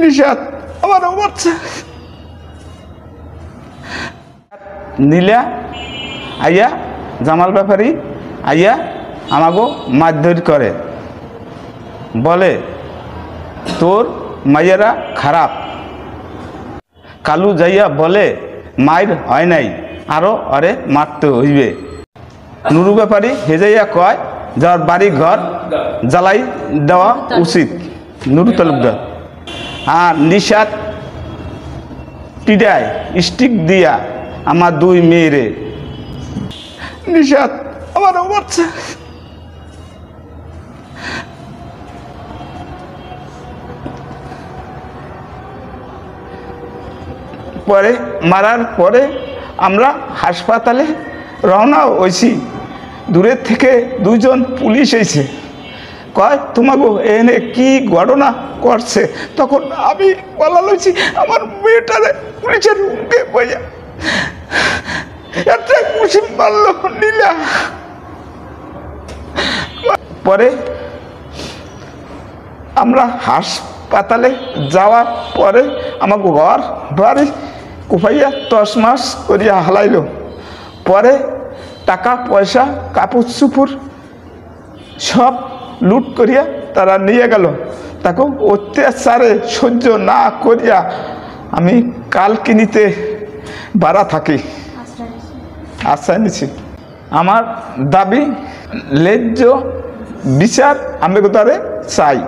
নিশাত আমারও বাচ্চা নীলা আইয়া জামাল ব্যাপারী আইয়া আমাগো মারধর করে, বলে তোর মাইয়েরা খারাপ। কালু যাইয়া বলে মায়ের হয় নাই, আরও অরে মারতে হইবে। নুরু ব্যাপারী হেজাইয়া কয় যার বাড়ি ঘর জ্বালাই দেওয়া উচিত, নুরু তালুকদার। আর নিশাত পিডায় স্টিক দিয়া আমার দুই মেয়েরে। নিশাত আমারও বাচ্চা পরে মারার পরে আমরা হাসপাতালে রওনা হয়েছি। দূরের থেকে দুজন পুলিশ এসে কয় তোমাকে এনে কি ঘটনা করছে। তখন আমি বলা লইছি আমার মেয়েটারে পুলিশের রুমকে বইয়া একটা খুশি মারল নীলা। পরে আমরা হাসপাতালে যাওয়ার পরে আমাকে ঘর বাড়ি কুপাইয়া 10 মাস করিয়া হালাইল। পরে টাকা পয়সা কাপড় চুপুর সব লুট করিয়া তারা নিয়ে গেল। তাকে অত্যাচারে সহ্য না করিয়া আমি কালকিনিতে বাড়া থাকি, আশ্রয় নিছি। আমার দাবি ন্যায্য বিচার আমি তারে চাই।